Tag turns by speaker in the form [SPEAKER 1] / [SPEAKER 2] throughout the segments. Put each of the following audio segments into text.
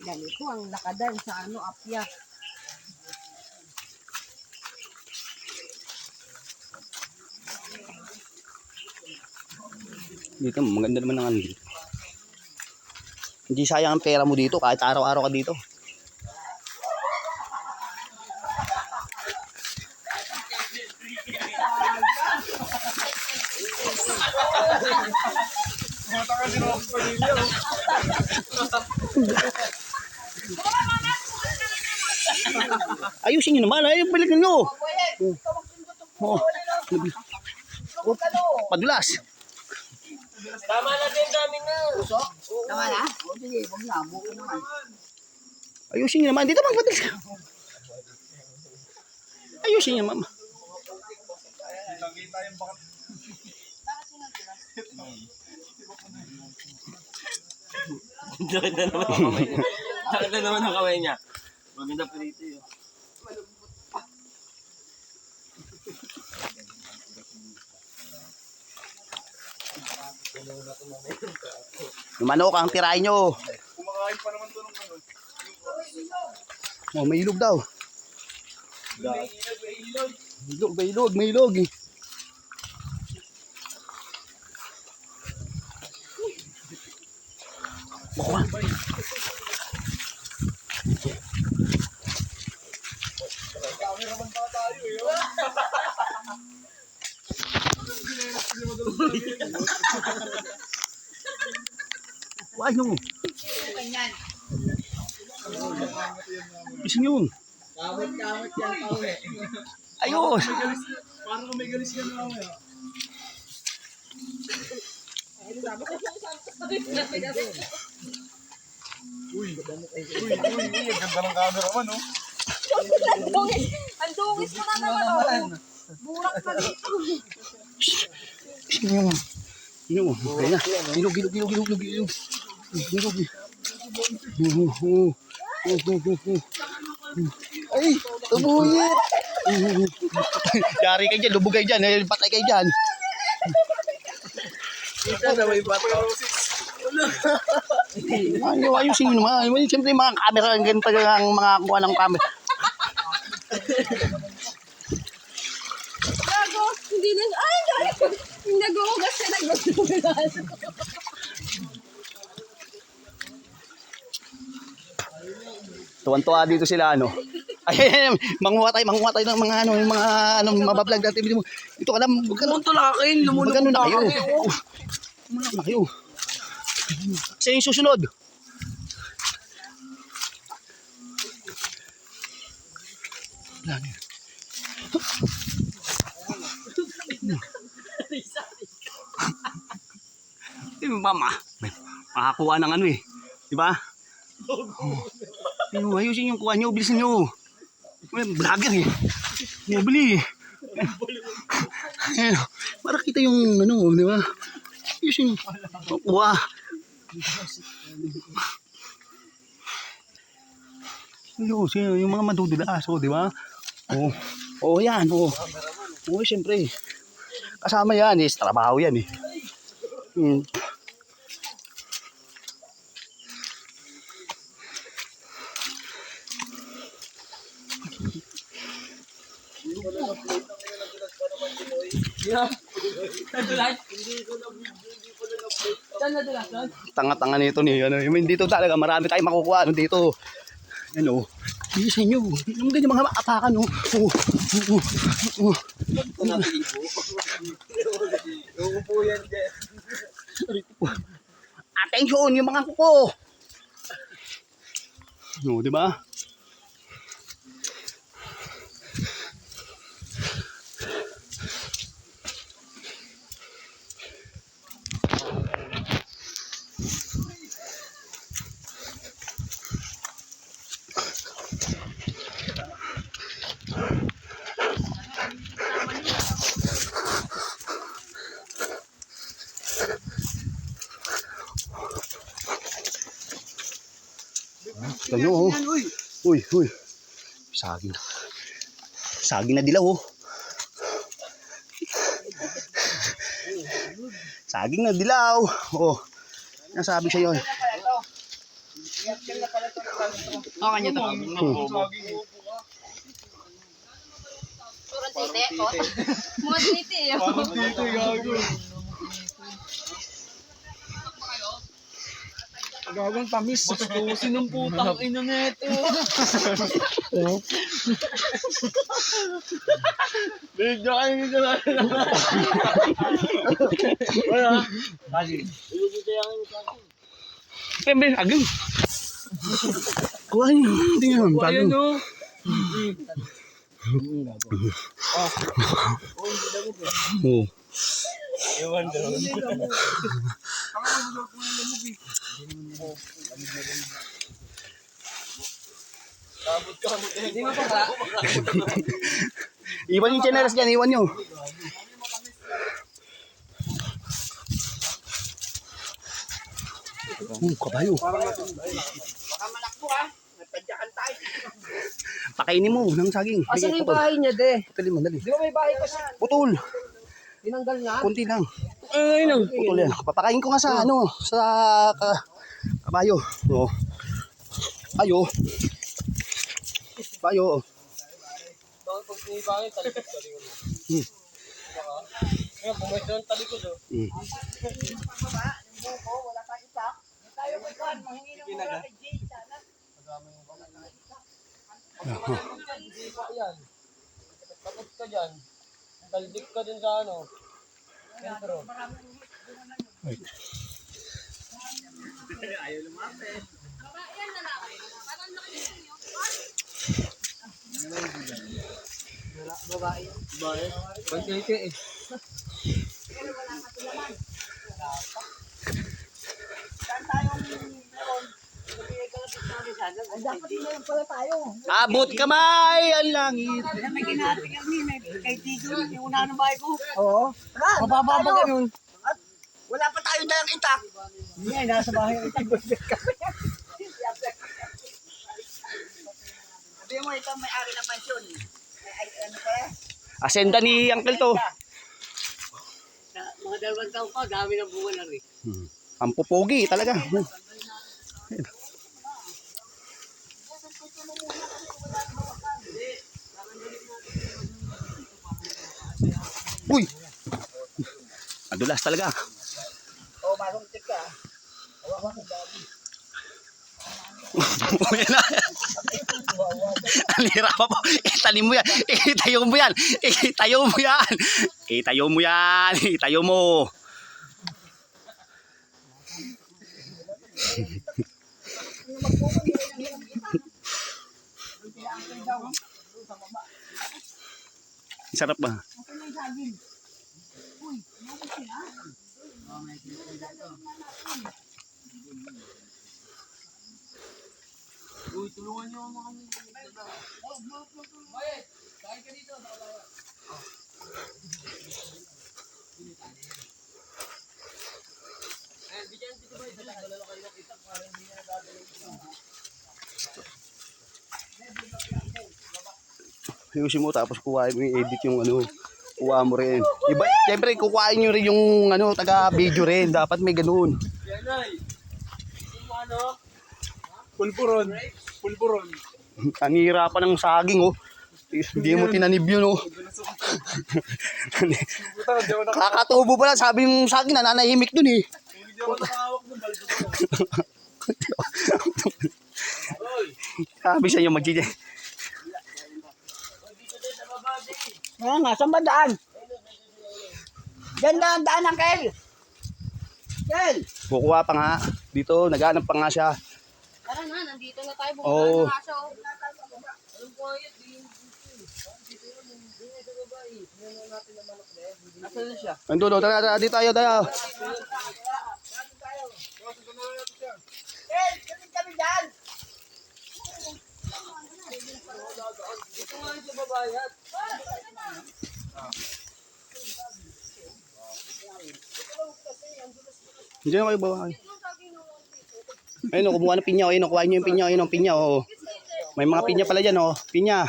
[SPEAKER 1] ganito ang lakadan sa ano, apya.
[SPEAKER 2] Dito, maganda naman ng ano dito. Hindi sayang ang pera mo dito kahit araw-araw ka dito. Ayusin nyo naman, ay balikan nyo. Oh. Padulas.
[SPEAKER 3] Tama na din kami na.
[SPEAKER 1] Tama na? O sige, huwag na. Buko naman.
[SPEAKER 2] Ayusin nyo naman, dito magpatigas ka. Ayusin nyo naman.
[SPEAKER 3] Ganda naman ang kamay niya. Ganda naman ang kamay niya. Maganda po dito yun.
[SPEAKER 2] Yung manok ang tirahin nyo.
[SPEAKER 4] Kumakain pa naman to ng ano.
[SPEAKER 2] Oh, may ilog daw. May ilog. Bakuha. Why no? Isin yun.
[SPEAKER 4] Kamot-kamot yan tao eh.
[SPEAKER 2] Ayos.
[SPEAKER 4] Parang kung may galis ka na ako eh. Uy, ang ganda ng camera man, oh.
[SPEAKER 1] Ang dungis mo na naman, oh. Burak pa dito.
[SPEAKER 2] Isin yun. Ilog. Kaya na. Ilog. Ay, tubuyit. Yari kayo dyan, lubog kayo dyan, patay kayo dyan.
[SPEAKER 4] Kita na may bato.
[SPEAKER 2] Ayusin nyo naman. Siyempre mga camera, ang ganito ang mga kuha ng camera.
[SPEAKER 1] Gago, hindi na, ay, hindi nag-uugas ka, nag-uugas.
[SPEAKER 2] Tuwan-tuwa dito sila, ano. Ay, manguha tayo ng mga ano, yung mga mabablog dati. Ito ka lang,
[SPEAKER 3] Lumunto na kayo.
[SPEAKER 2] magkano na kayo. Lumunto na kayo. Kasi yung susunod. Mama, makakuha ng ano eh. Diba? Ayusin yung kuha nyo, bilisan nyo. Vlogger eh. Mabili eh. Para kita yung ano, di ba? Ayusin yung kuha. Yung mga madudulas, di ba? Oo, yan. Oo, siyempre. Kasama yan eh. Trabaho yan eh. Tanga-tanga nito ni ano, dito talaga marami tayong makukuha ano dito. Ano? Dito sa inyo. Yung ganyan mga apakan no. Attention yung mga kuko. No, di ba? Ano oh. Uy. Saging. Saging na dilaw oh. Saging na dilaw. Oh. Nasabi sa iyo.
[SPEAKER 1] Oh, kanya to. Turang tite. Oh. Mga tite.
[SPEAKER 4] Dito, gago. Gagawin tamis. Bastusin ng putang ina neto. Medyo kayo nito na. Wala. Kasi.
[SPEAKER 2] Siyempre, agam. Kuha niyo. Hindi nga.
[SPEAKER 4] Ayan o.
[SPEAKER 2] Oo.
[SPEAKER 3] Ewan daw.
[SPEAKER 4] Hindi mo pa.
[SPEAKER 2] Iwan yung chinelas dyan, iwan nyo. Kabayo. Pakainin mo ng saging.
[SPEAKER 1] Asan yung bahay niya, de?
[SPEAKER 2] Putulin mo, dali.
[SPEAKER 1] Di ba may bahay pa siya?
[SPEAKER 2] Putol.
[SPEAKER 1] Tinanggal na?
[SPEAKER 2] Kunti lang.
[SPEAKER 1] Ay, no.
[SPEAKER 2] Putol yan. Papakain ko nga sa ano, sa kabayo. Oo. Ayo. Bayo.
[SPEAKER 3] Bakit pag sinibangin, talikod ka rin. Kaya pumayos yung talikod o. Takot ka dyan. Taldik ka din sa ano. Sentro. Pagkike eh.
[SPEAKER 1] Dapat meron pala tayo.
[SPEAKER 2] Abot kamay ang langit.
[SPEAKER 1] May ginating yan, may kay Tigo, yung una ng bahay ko. Oo. Tara, mababa ba ganun? At wala pa tayo dalang itak. Hindi, nasa bahay ang itak. Sabi mo, ito may-ari ng mansyon. Ay, ano pala?
[SPEAKER 2] Asenda ni Uncle to.
[SPEAKER 1] Mga 2 taon pa, dami ng bunga na rin.
[SPEAKER 2] Ang pupogi talaga. Uy! Madulas talaga.
[SPEAKER 1] Oo, masong tip ka. Hawakan ko dami.
[SPEAKER 2] Uy na. Alira pa po. Italim mo yan. Itayo mo yan. Itayo mo yan. Itayo mo yan. Itayo mo. Sarap ba?
[SPEAKER 3] Uy, tulungan niyo ako kami. Kain ka dito.
[SPEAKER 2] Ayusin mo tapos kuhain mo yung edit yung ano. Kuha mo rin. Iba, siyempre kukuhain nyo rin yung ano, taga-video rin. Dapat may ganun.
[SPEAKER 3] Yan ay. Yung ano?
[SPEAKER 4] Pulburon. Pulburon.
[SPEAKER 2] Ang hirapan ng saging, oh. Hindi mo tinanib yun, oh. Kakatubo pa lang. Sabi yung saging, nananahimik dun, eh.
[SPEAKER 4] Hindi ako nakahawak ng baldo.
[SPEAKER 2] Sabi sa inyo, mag-GJ.
[SPEAKER 1] Ayan nga, saan ba daan? Diyan na ang daan ng Kel. Kel!
[SPEAKER 2] Kukuha pa nga. Dito, naghanap pa nga siya.
[SPEAKER 1] Tara na, nandito na tayo.
[SPEAKER 2] Oo.
[SPEAKER 1] Bumaba na siya.
[SPEAKER 3] Anong quiet? Nasaan na siya?
[SPEAKER 2] Nandun, oh. Tara, dito tayo, tayo.
[SPEAKER 1] Kel, ganun kami dyan.
[SPEAKER 3] Ito nga yung sa babayat.
[SPEAKER 2] Hindi na kayo bawa. Ayun, oh, kumuha ng pinya. Ayun, oh, kuha nyo yung pinya. Ayun, ang pinya, oh. May mga pinya pala dyan, oh. Pinya.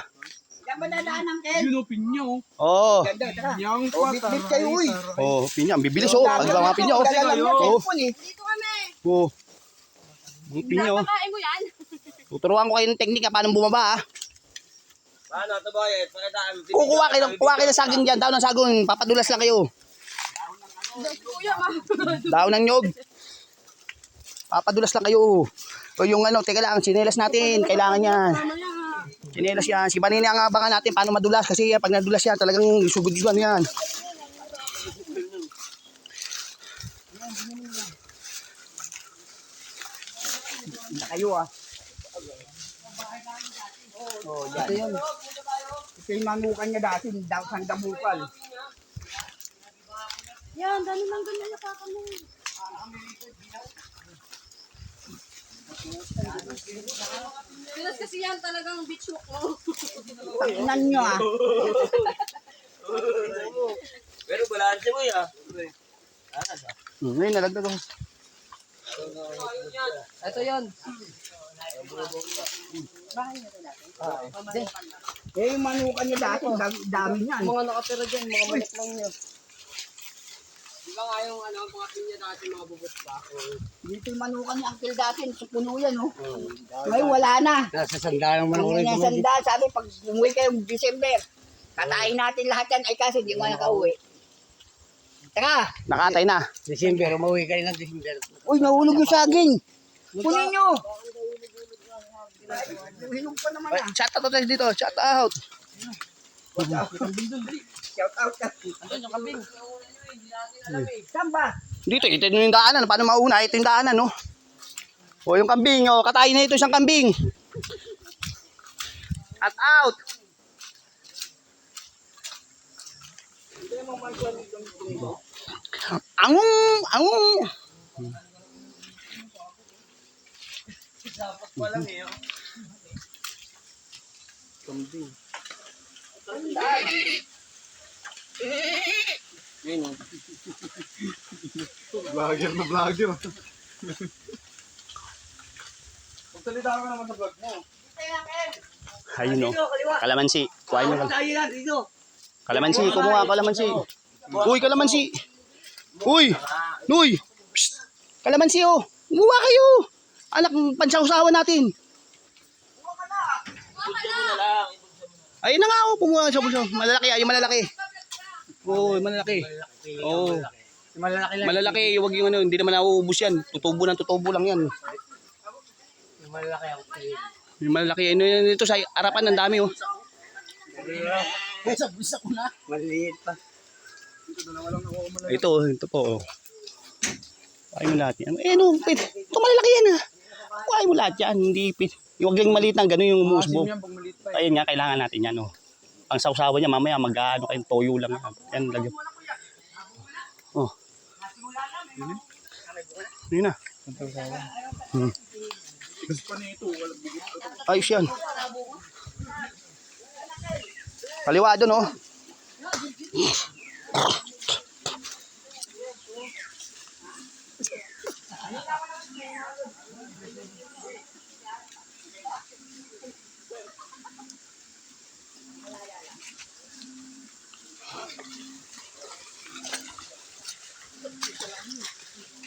[SPEAKER 1] Diyan ba na daan ng Kel?
[SPEAKER 4] Yun o, pinyo.
[SPEAKER 2] Oo.
[SPEAKER 4] Pinyang
[SPEAKER 1] Bit kayo, uy.
[SPEAKER 2] Oh, pinya. Ang bibilis, oh. Pag mga pinya, oh.
[SPEAKER 1] Dala lang
[SPEAKER 2] Oh.
[SPEAKER 1] yan,
[SPEAKER 2] Oh. Ang pinya, oh.
[SPEAKER 1] Pakain mo yan.
[SPEAKER 2] Tuturuan ko kayo ng teknika paano bumaba ah.
[SPEAKER 3] Paano ito boy? Pakitaan.
[SPEAKER 2] Kuha kayo ng saging dyan, daon ng saging, papadulas lang kayo. Daon ng nyog. Papadulas lang kayo. O yung ano, teka lang, sinelas natin, kailangan yan. Sinelas yan. Si Banini ang abangan natin paano madulas kasi pag nadulas yan, talagang sugod-sugan yan.
[SPEAKER 1] Kayo ah. Oh, yan. Ito yun. Ito yung manukan niya dati, sang damukal.
[SPEAKER 5] Yan, dami lang ganyan napakan mo. Pinas kasi yan talagang beach walk mo.
[SPEAKER 1] Pakinan nyo ah.
[SPEAKER 3] Pero balanse mo ya.
[SPEAKER 2] Ngayon, nalagdag ako.
[SPEAKER 5] Ito yun.
[SPEAKER 1] Eh, yung manukan niya dati, dami niyan.
[SPEAKER 5] Mga nakatira dyan, mga manok lang niya. Di ba nga yung mga pinya dati, mga bubot pa?
[SPEAKER 1] Dito yung manukan niya, angkil dati, puno yan oh. Ngayon wala na.
[SPEAKER 4] Nasa sandaan naman ako rin.
[SPEAKER 1] Ang sanda, sabi pag umuwi kayo December, katayin natin lahat yan, ay kasi hindi mo nakauwi. Tara!
[SPEAKER 2] Nakatay na.
[SPEAKER 4] December, umuwi kayo ng December.
[SPEAKER 1] Uy, nahulog yung saging! Kunin nyo! Hinom pa naman ah.
[SPEAKER 2] Shout out tayo dito, shout out.
[SPEAKER 1] Shout out ka. Saan ba?
[SPEAKER 2] Dito, ito yung daanan. Paano mauna? Ito yung daanan, no? O, yung kambing, o. Katayin na ito isang kambing. At out. Angong, angong.
[SPEAKER 3] Dapat pa lang eh.
[SPEAKER 2] Kambing.
[SPEAKER 3] Yun oh.
[SPEAKER 4] Vlogger na vlogger. Magsalita ka naman sa vlog mo.
[SPEAKER 2] Ayun, no? Kalamansi. Kuhain mo kalamansi.
[SPEAKER 1] Tayo lang dito.
[SPEAKER 2] Kalamansi, kumuha kalamansi. Uy, kalamansi. Uy, Uy. Psst. Kalamansi, oh. Kumuha kayo. Anak, pansausawan natin. Ayun na nga, oh. Kumuha sa bulsa. Malalaki, ayun malalaki. Oh, malalaki. Oh.
[SPEAKER 4] Malalaki lang.
[SPEAKER 2] Malalaki, huwag yung ano, hindi naman nauubos yan. Tutubo lang yan.
[SPEAKER 4] Malalaki ako.
[SPEAKER 2] Yung malalaki, ano yan, ito sa harapan, ang dami, oh.
[SPEAKER 1] Sa bulsa ko na.
[SPEAKER 4] Maliit pa.
[SPEAKER 2] Ito po, oh. Kuhain mo lahat yan. Eh, no, ito malalaki yan, ah. Kuhain mo lahat yan, hindi, huwag yung maliit na gano'n yung umusbog. Ayun nga, kailangan natin yan, oh. Ang sausawa niya, mamaya mag-ano kayong toyo lang. Yan, lagyan. Oh. Yun na. Ayos yan. Kaliwa doon, oh.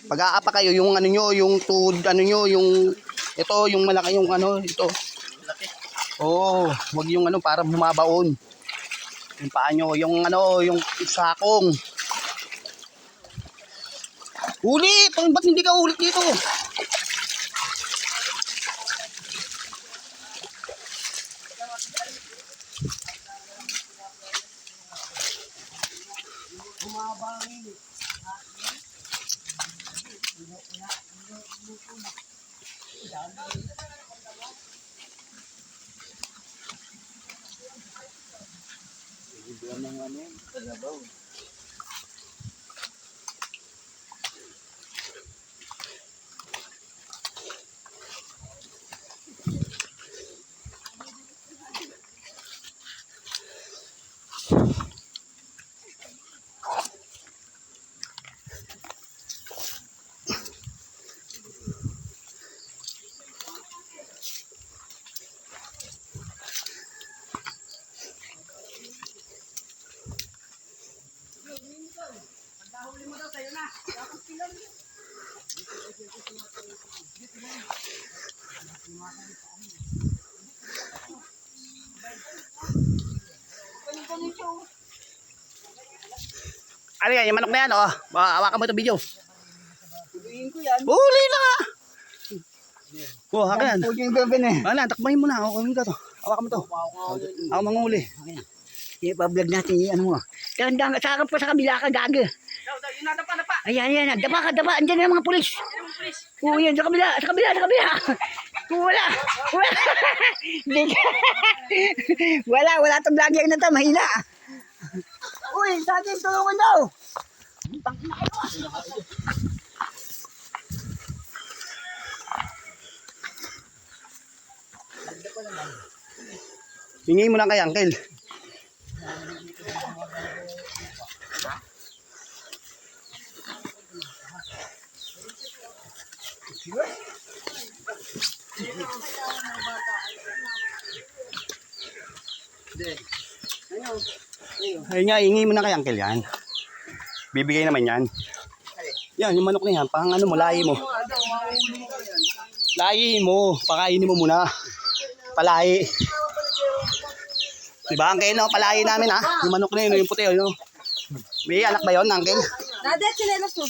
[SPEAKER 2] Pag-aapa kayo yung ano nyo, yung ano nyo, yung ito, yung malaki yung ano, ito. Oo, wag yung ano para bumabaon. Yung paa nyo, yung ano, yung sakong. Uli! Ba't hindi ka ulit dito? Ano yan, yung manok na yan, oh. Hawakan mo ito video.
[SPEAKER 1] Tuloyin ko yan.
[SPEAKER 2] Huli na nga. Oh, haka yan.
[SPEAKER 1] Puti yung gabi na eh.
[SPEAKER 2] Wala, takbahin mo na. Hawakan mo ito. Hawakan mo ito. Ako manghuli.
[SPEAKER 1] I-vlog natin yung ano mo. Tandang sa pa sa kabila ka gaga.
[SPEAKER 5] Yung nadapa.
[SPEAKER 1] Ayan, ayan. Dapa ka, dapa. Andiyan na mga pulis. Oo, yan. Sa kabila, sa kabila, sa kabila. Wala. Wala. Wala itong vlogger na ito. Mahina. Uy, sa atin, tulungan daw.
[SPEAKER 2] Hingi mo lang kay Uncle. Ayun nga, hingi mo na kay Uncle yan. Bibigay naman yan. Yan, yung manok na yan, pang ano mo, lahi mo. Lahi mo, pakainin mo muna. Palahi. Diba, Uncle, no? Palahi namin, ha? Yung manok na yun, yung puti, no? May anak ba yun, Uncle?
[SPEAKER 5] Nadet, sinelos mo.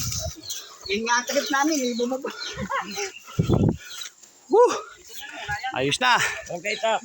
[SPEAKER 1] Yung nga trip namin, bumaba.
[SPEAKER 2] Woo! Ayos na.
[SPEAKER 3] Okay, ta.